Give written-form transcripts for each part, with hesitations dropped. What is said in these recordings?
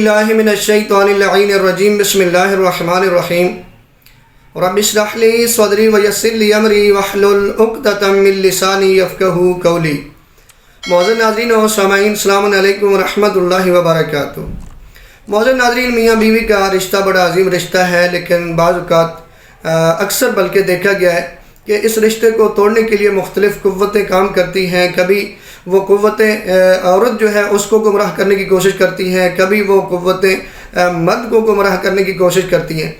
باللہ من الشیطان اللعین الرجیم بسم اللہ الرحمن الرحیم رب اشرح لی صدری ویسر لی امری واحلل عقدۃ من لسانی یفقہوا قولی۔ معزز ناظرین و سامعین، السلام علیکم ورحمۃ اللہ وبرکاتہ۔ معزز ناظرین، میاں بیوی کا رشتہ بڑا عظیم رشتہ ہے، لیکن بعض اوقات اکثر بلکہ دیکھا گیا ہے کہ اس رشتے کو توڑنے کے لیے مختلف قوتیں کام کرتی ہیں۔ کبھی وہ قوتیں عورت جو ہے اس کو گمراہ کرنے کی کوشش کرتی ہیں، کبھی وہ قوتیں مرد کو گمراہ کرنے کی کوشش کرتی ہیں۔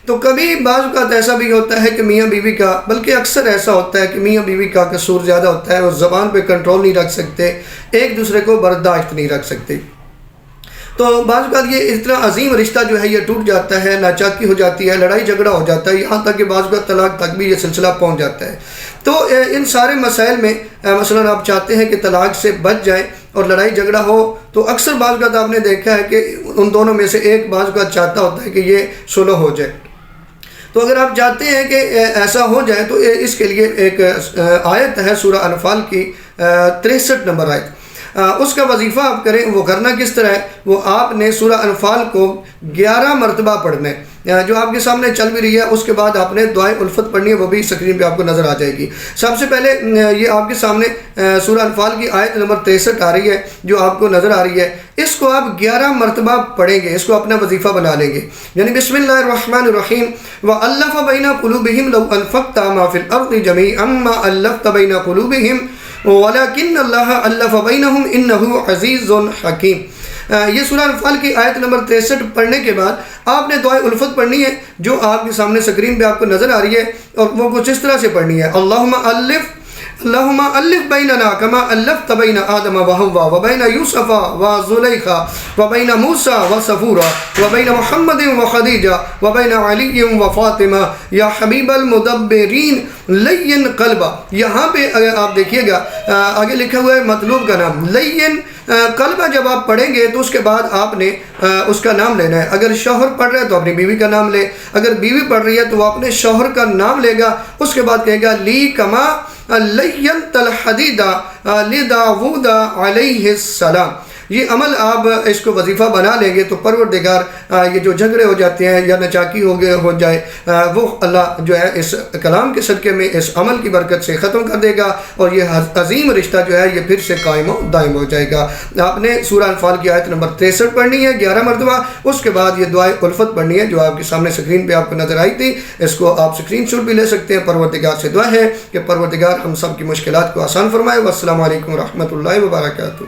تو کبھی بعض اوقات ایسا بھی ہوتا ہے کہ میاں بیوی کا، بلکہ اکثر ایسا ہوتا ہے کہ میاں بیوی کا قصور زیادہ ہوتا ہے، وہ زبان پہ کنٹرول نہیں رکھ سکتے، ایک دوسرے کو برداشت نہیں رکھ سکتے۔ تو بعض اوقات یہ اتنا عظیم رشتہ جو ہے یہ ٹوٹ جاتا ہے، ناچاکی ہو جاتی ہے، لڑائی جھگڑا ہو جاتا ہے، یہاں تک کہ بعض اوقات طلاق تک بھی یہ سلسلہ پہنچ جاتا ہے۔ تو ان سارے مسائل میں مثلا آپ چاہتے ہیں کہ طلاق سے بچ جائیں اور لڑائی جھگڑا ہو، تو اکثر بعض اوقات آپ نے دیکھا ہے کہ ان دونوں میں سے ایک بعض اوقات چاہتا ہوتا ہے کہ یہ صلح ہو جائے۔ تو اگر آپ چاہتے ہیں کہ ایسا ہو جائے تو اس کے لیے ایک آیت ہے سورہ انفال کی 63 نمبر آیت، اس کا وظیفہ آپ کریں۔ وہ کرنا کس طرح ہے؟ وہ آپ نے سورہ انفال کو 11 مرتبہ پڑھنا ہے، جو آپ کے سامنے چل بھی رہی ہے۔ اس کے بعد آپ نے دعائے الفت پڑھنی ہے، وہ بھی اسکرین پہ آپ کو نظر آ جائے گی۔ سب سے پہلے یہ آپ کے سامنے سورہ انفال کی آیت نمبر 63 آ رہی ہے، جو آپ کو نظر آ رہی ہے۔ اس کو آپ 11 مرتبہ پڑھیں گے، اس کو اپنا وظیفہ بنا لیں گے، یعنی بسم اللہ الرحمن الرحیم وَأَلَّفَ بَيْنَ قُلُوبِهِمْ لَوْ أَنفَقْتَ مَا فِي الْأَرْضِ جَمِيعًا مَا أَلَّفْتَ بَيْنَ قُلُوبِهِمْ وَلَكِنَّ اللَّهَ أَلَّفَ بَيْنَهُمْ إِنَّهُ عَزِيزٌ حَكِيمٌ۔ یہ سورہ انفال کی آیت نمبر 63 پڑھنے کے بعد آپ نے دعائے الفت پڑھنی ہے، جو آپ کے سامنے سکرین پہ آپ کو نظر آ رہی ہے، اور وہ کچھ اس طرح سے پڑھنی ہے: اللہم الف بیننا کما الفت بین آدم و حوا وبین یوسف و زلیخا وبین موسیٰ و صفورا وبین محمد و خدیجہ وبین علی و فاطمہ یا حبیب المدبرین لین قلبہ۔ یہاں پہ اگر آپ دیکھیے گا آگے لکھا ہوا ہے مطلوب کا نام لین قلبہ۔ جب آپ پڑھیں گے تو اس کے بعد آپ نے اس کا نام لینا ہے۔ اگر شوہر پڑھ رہا ہے تو اپنی بیوی کا نام لے، اگر بیوی پڑھ رہی ہے تو وہ اپنے شوہر کا نام لے گا۔ اس کے بعد کہے گا لی کما لینت الحدید لداود علیہ السلام۔ یہ عمل آپ اس کو وظیفہ بنا لیں گے تو پروردگار یہ جو جھگڑے ہو جاتے ہیں یا نچاکی ہو جائے، وہ اللہ جو ہے اس کلام کے صدقے میں اس عمل کی برکت سے ختم کر دے گا، اور یہ عظیم رشتہ جو ہے یہ پھر سے قائم و دائم ہو جائے گا۔ آپ نے سورہ انفال کی آیت نمبر 63 پڑھنی ہے 11 مرتبہ، اس کے بعد یہ دعائے الفت پڑھنی ہے جو آپ کے سامنے سکرین پہ آپ کو نظر آئی تھی۔ اس کو آپ سکرین شاٹ بھی لے سکتے ہیں۔ پروردگار سے دعا ہے کہ پروردگار ہم سب کی مشکلات کو آسان فرمائے۔ والسلام علیکم ورحمۃ اللہ وبرکاتہ۔